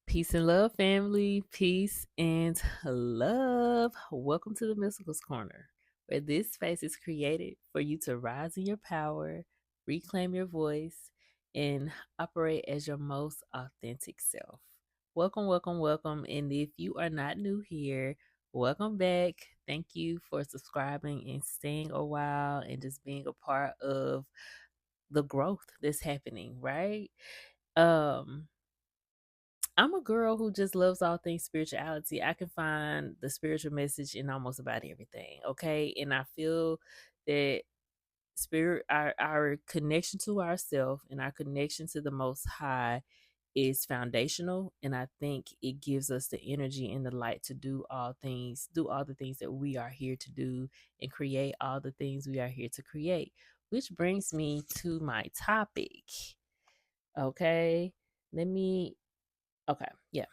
Peace and love, family. Peace and love. Welcome to the Mysticals Corner, where this space is created for you to rise in your power, reclaim your voice, and operate as your most authentic self. Welcome, welcome, welcome. And if you are not new here, welcome back. Thank you for subscribing and staying a while and just being a part of the growth that's happening, right? Um, I'm a girl who just loves all things spirituality. I can find the spiritual message in almost about everything. Okay. And I feel that our connection to ourself and our connection to the most high is foundational. And I think it gives us the energy and the light to do all the things that we are here to do and create all the things we are here to create. Which brings me to my topic. Okay. Let me okay. Yeah,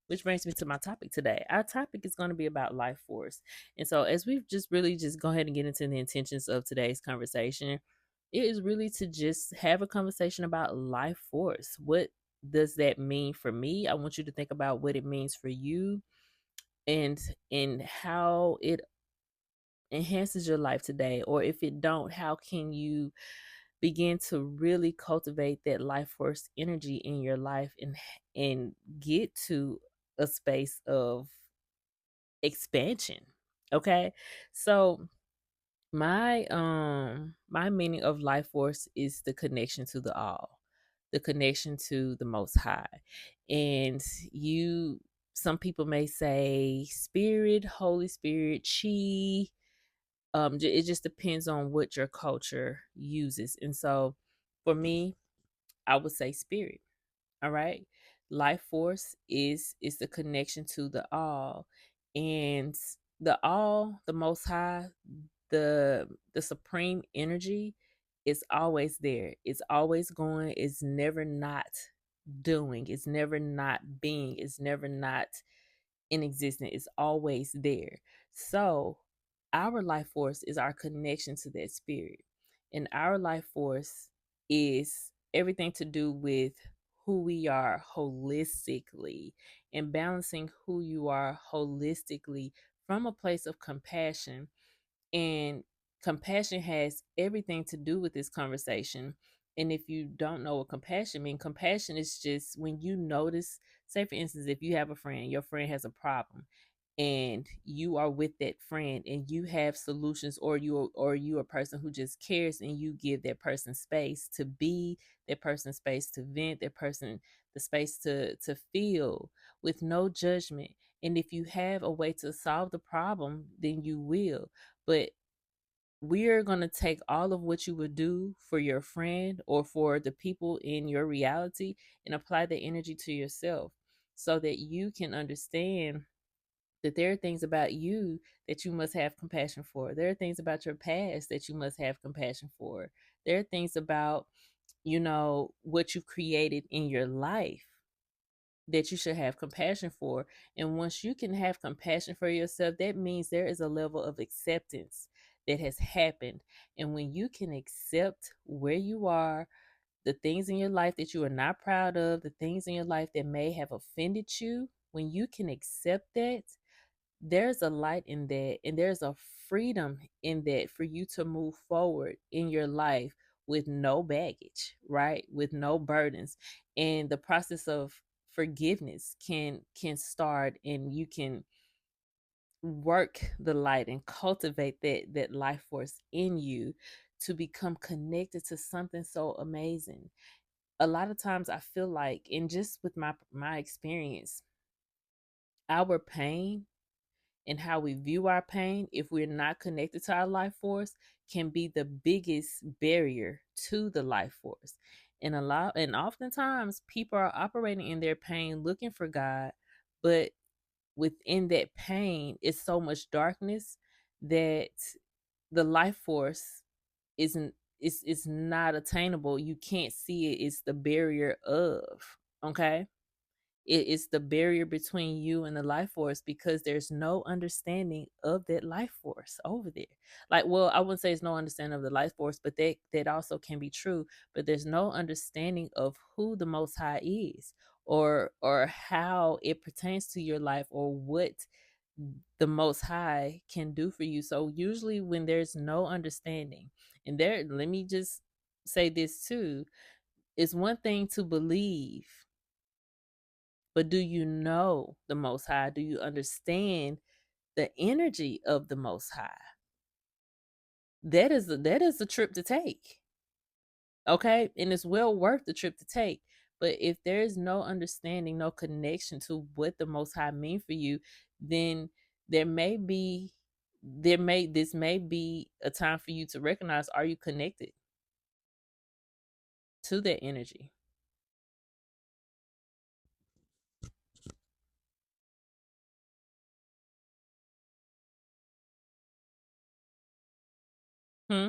which brings me to my topic today. Our topic is going to be about life force. And so, as we've just really just go ahead and get into the intentions of today's conversation, it is really to just have a conversation about life force. What does that mean for me? I want you to think about what it means for you and how it enhances your life today, or if it don't, how can you begin to really cultivate that life force energy in your life and get to a space of expansion. Okay. So my meaning of life force is the connection to the all, the connection to the most high. And you some people may say spirit, Holy Spirit, chi. It just depends on what your culture uses. And so for me, I would say spirit. All right. Life force is the connection to the all. And the all, the most high, the supreme energy is always there. It's always going, it's never not doing, it's never not being, it's never not in existence. It's always there. So our life force is our connection to that spirit. And our life force is everything to do with who we are holistically and balancing who you are holistically from a place of compassion. And compassion has everything to do with this conversation. And if you don't know what compassion means, compassion is just when you notice, say for instance, if you have a friend, your friend has a problem and you are with that friend and you have solutions, or you a person who just cares and you give that person space to be, that person space to vent, that person the space to feel with no judgment. And if you have a way to solve the problem, then you will. But we're going to take all of what you would do for your friend or for the people in your reality and apply the energy to yourself so that you can understand that there are things about you that you must have compassion for. There are things about your past that you must have compassion for. There are things about, what you've created in your life that you should have compassion for. And once you can have compassion for yourself, that means there is a level of acceptance that has happened. And when you can accept where you are, the things in your life that you are not proud of, the things in your life that may have offended you, when you can accept that, there's a light in that and there's a freedom in that for you to move forward in your life with no baggage, right, with no burdens. And the process of forgiveness can start, and you can work the light and cultivate that life force in you to become connected to something so amazing. A lot of times I feel like, and just with my experience, our pain and how we view our pain, if we're not connected to our life force, can be the biggest barrier to the life force. And oftentimes people are operating in their pain looking for God, but within that pain is so much darkness that the life force isn't is not attainable. You can't see it. It's the barrier of, okay? It is the barrier between you and the life force because there's no understanding of that life force over there. Like, well, I wouldn't say there's no understanding of the life force, but that also can be true. But there's no understanding of who the Most High is, or how it pertains to your life, or what the most high can do for you. So usually when there's no understanding, and there, let me just say this too, it's one thing to believe, but do you know the most high? Do you understand the energy of the most high? That is a trip to take. Okay, and it's well worth the trip to take. But if there is no understanding, no connection to what the most high mean for you, then there may be this may be a time for you to recognize, are you connected to that energy? Hmm.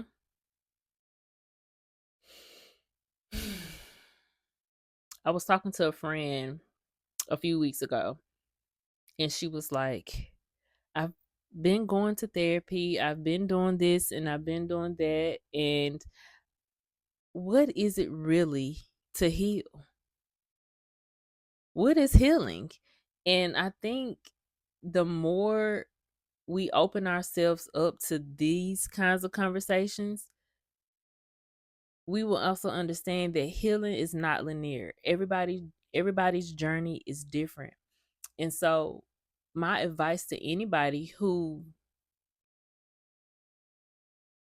I was talking to a friend a few weeks ago, and she was like, I've been going to therapy, I've been doing this and I've been doing that, and what is it really to heal? What is healing? And I think the more we open ourselves up to these kinds of conversations, we will also understand that healing is not linear. Everybody's journey is different. And so my advice to anybody who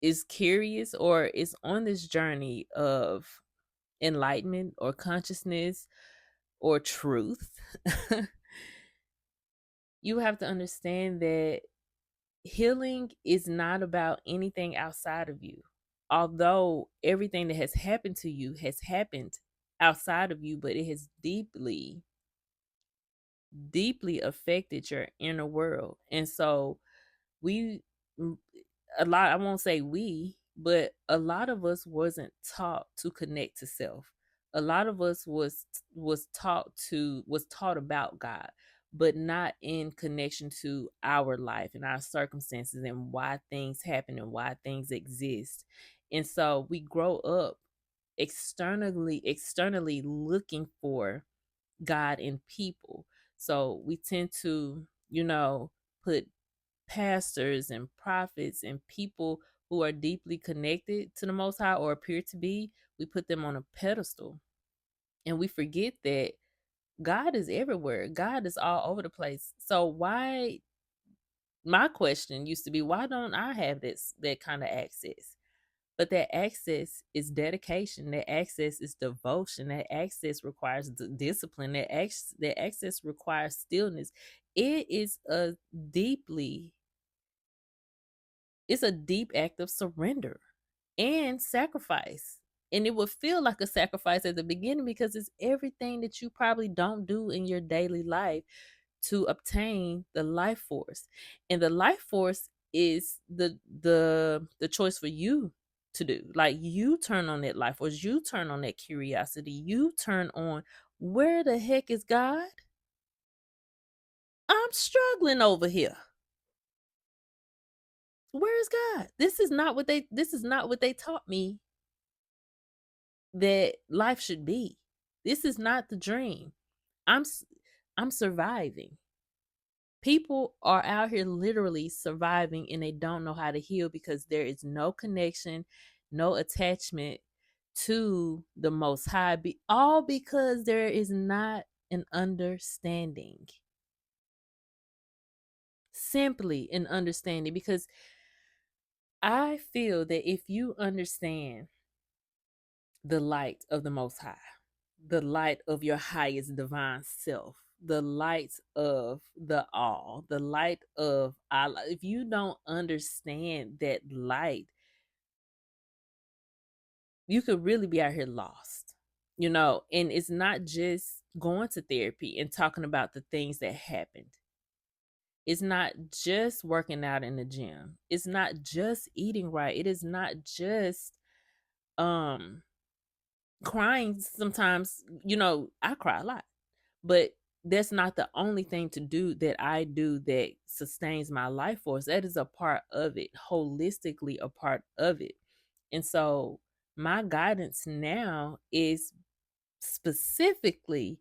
is curious or is on this journey of enlightenment or consciousness or truth, you have to understand that healing is not about anything outside of you. Although everything that has happened to you has happened outside of you, but it has deeply, deeply affected your inner world. And so we a lot, I won't say we, but a lot of us wasn't taught to connect to self. A lot of us was taught about God, but not in connection to our life and our circumstances and why things happen and why things exist. And so we grow up externally looking for God in people. So we tend to, put pastors and prophets and people who are deeply connected to the Most High or appear to be, we put them on a pedestal. And we forget that God is everywhere. God is all over the place. So why, my question used to be, why don't I have that kind of access? But that access is dedication. That access is devotion. That access requires discipline. That access requires stillness. It is deeply it's a deep act of surrender and sacrifice. And it would feel like a sacrifice at the beginning because it's everything that you probably don't do in your daily life to obtain the life force. And the life force is the choice for you to do. Like, you turn on that life force, you turn on that curiosity, you turn on, where the heck is God? I'm struggling over here. Where is God? This is not what they taught me that life should be. This is not the dream. I'm I'm surviving. People are out here literally surviving and they don't know how to heal because there is no connection, no attachment to the most high, all because there is not an understanding. Simply an understanding, because I feel that if you understand the light of the Most High, the light of your highest divine self, the light of the all, the light of Allah. If you don't understand that light, you could really be out here lost, and it's not just going to therapy and talking about the things that happened. It's not just working out in the gym. It's not just eating right. It is not just um crying sometimes. I cry a lot, but that's not the only thing to do that I do that sustains my life force. That is a part of it, holistically a part of it. And so my guidance now is specifically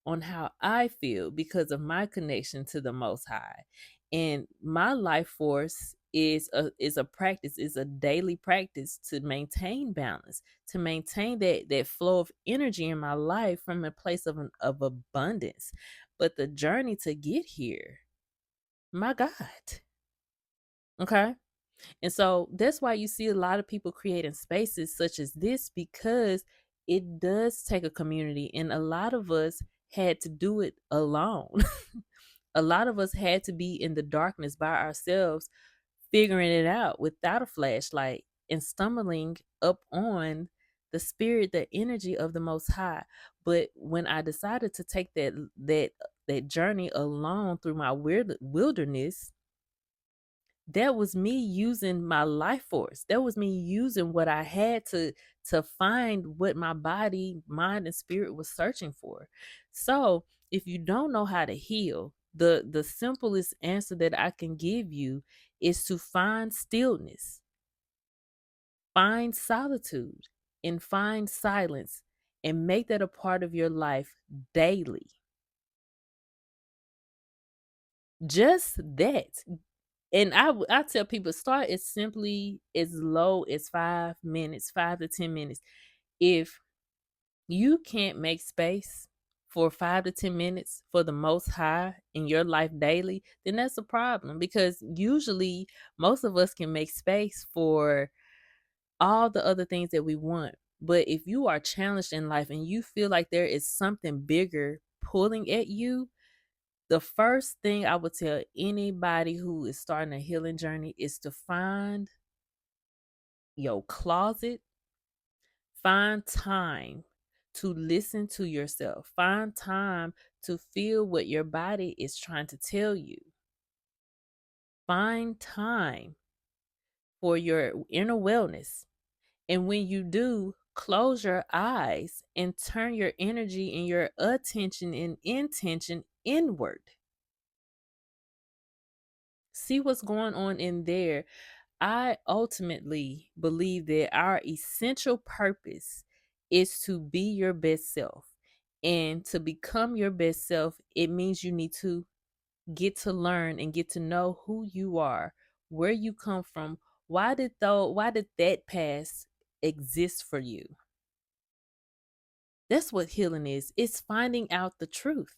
on how I feel because of my connection to the Most High. And my life force is a practice, is a daily practice to maintain balance, to maintain that flow of energy in my life from a place of abundance. But the journey to get here, my God. Okay. And so that's why you see a lot of people creating spaces such as this, because it does take a community, and a lot of us had to do it alone. A lot of us had to be in the darkness by ourselves, figuring it out without a flashlight and stumbling up on the spirit, the energy of the Most High. But when I decided to take that journey alone through my wilderness, that was me using my life force. That was me using what I had to find what my body, mind, and spirit was searching for. So if you don't know how to heal, the simplest answer that I can give you is to find stillness, find solitude, and find silence, and make that a part of your life daily. Just that. And I tell people, start as simply as low as 5 minutes, 5 to 10 minutes. If you can't make space for 5 to 10 minutes for the Most High in your life daily, then that's a problem, because usually most of us can make space for all the other things that we want. But if you are challenged in life and you feel like there is something bigger pulling at you, the first thing I would tell anybody who is starting a healing journey is to find your closet, find time to listen to yourself, find time to feel what your body is trying to tell you, find time for your inner wellness. And when you do, close your eyes and turn your energy and your attention and intention inward. See what's going on in there. I ultimately believe that our essential purpose is to be your best self. And to become your best self, it means you need to get to learn and get to know who you are, where you come from, why did that past exist for you? That's what healing is. It's finding out the truth.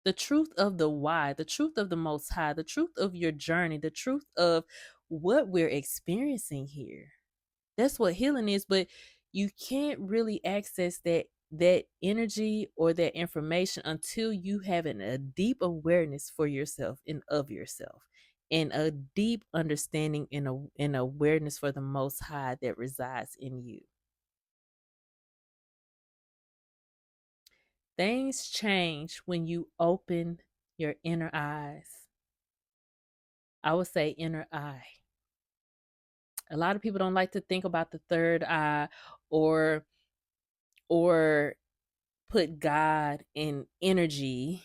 The truth of the why, the truth of the Most High, the truth of your journey, the truth of what we're experiencing here. That's what healing is. But you can't really access that energy or that information until you have a deep awareness for yourself and of yourself, and a deep understanding and an awareness for the Most High that resides in you. Things change when you open your inner eyes. I would say inner eye. A lot of people don't like to think about the third eye, or or put God and energy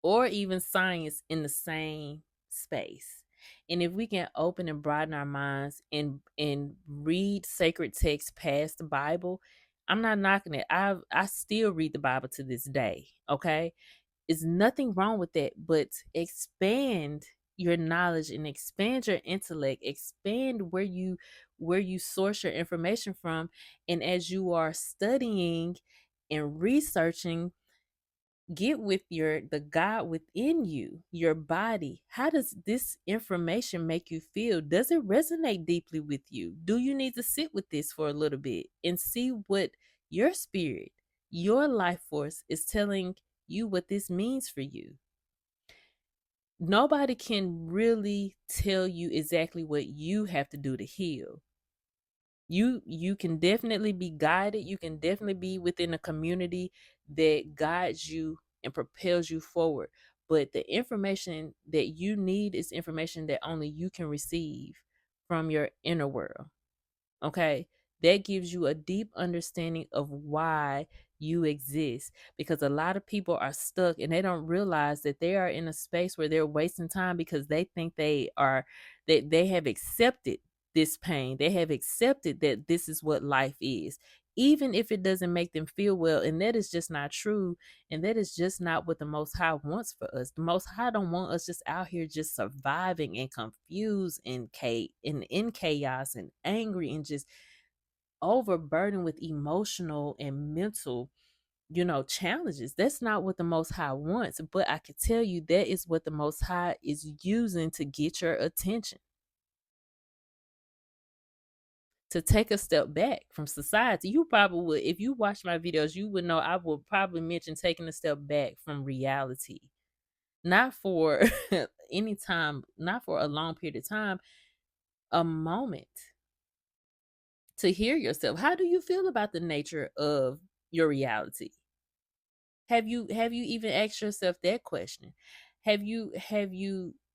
or even science in the same space. And if we can open and broaden our minds and read sacred texts past the Bible, I'm not knocking it. I still read the Bible to this day. Okay, is nothing wrong with that, but expand your knowledge and expand your intellect, expand where you source your information from. And as you are studying and researching, get with the God within you, your body. How does this information make you feel? Does it resonate deeply with you? Do you need to sit with this for a little bit and see what your spirit, your life force is telling you, what this means for you? Nobody can really tell you exactly what you have to do to heal. You can definitely be guided. You can definitely be within a community that guides you and propels you forward. But the information that you need is information that only you can receive from your inner world. Okay, that gives you a deep understanding of why you exist, because a lot of people are stuck and they don't realize that they are in a space where they're wasting time, because they think they have accepted this pain. They have accepted that this is what life is. even if it doesn't make them feel well. And that is just not true. And that is just not what the Most High wants for us. The Most High don't want us just out here just surviving and confused and in chaos and angry and just overburdened with emotional and mental, challenges. That's not what the Most High wants. But I can tell you that is what the Most High is using to get your attention. To take a step back from society. You probably would, if you watch my videos, you would know I will probably mention taking a step back from reality. Not for any time, not for a long period of time, a moment to hear yourself. How do you feel about the nature of your reality? Have you even asked yourself that question? Have you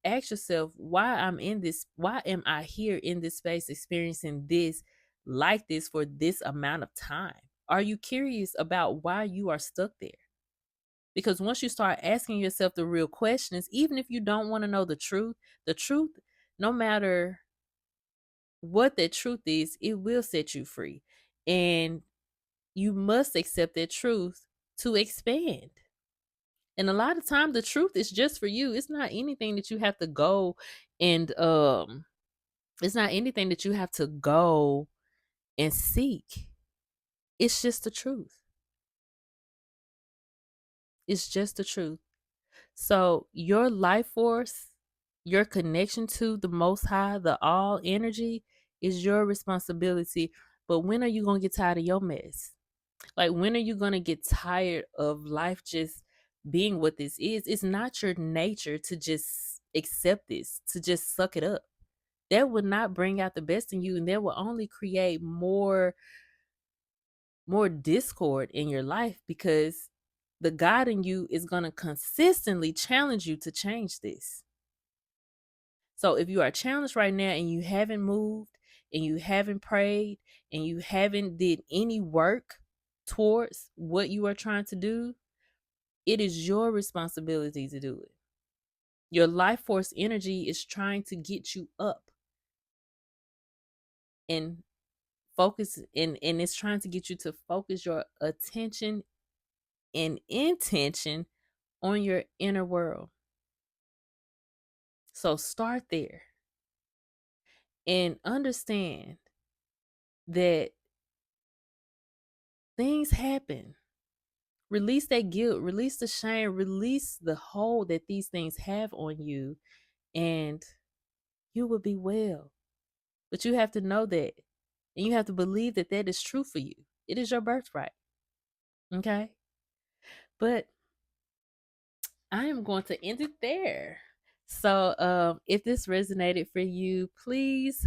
asked yourself why am I here in this space experiencing this like this for this amount of time? Are you curious about why you are stuck there? Because once you start asking yourself the real questions, even if you don't want to know the truth, no matter what that truth is, it will set you free. And you must accept that truth to expand. And a lot of time the truth is just for you. It's not anything that you have to go and it's not anything that you have to go and seek. It's just the truth. It's just the truth. So your life force, your connection to the Most High, the all energy, is your responsibility. But when are you gonna get tired of your mess? Like, when are you going to get tired of life just being what this is? It's not your nature to just accept this, to just suck it up. That would not bring out the best in you, and that will only create more discord in your life, because the God in you is going to consistently challenge you to change this. So if you are challenged right now and you haven't moved and you haven't prayed and you haven't did any work towards what you are trying to do, it is your responsibility to do it. Your life force energy is trying to get you up and focus, and it's trying to get you to focus your attention and intention on your inner world. So start there and understand that things happen. Release that guilt, release the shame, release the hold that these things have on you, and you will be well. But you have to know that, and you have to believe that that is true for you. It is your birthright. Okay? But I am going to end it there. So if this resonated for you, please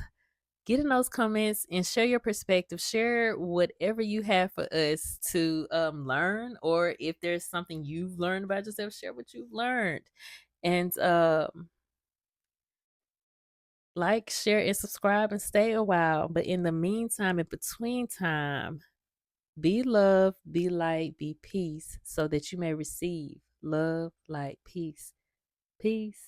get in those comments and share your perspective. Share whatever you have for us to learn, or if there's something you've learned about yourself, share what you've learned. And like, share, and subscribe and stay a while. But in the meantime, in between time, be love, be light, be peace, so that you may receive love, light, peace. Peace.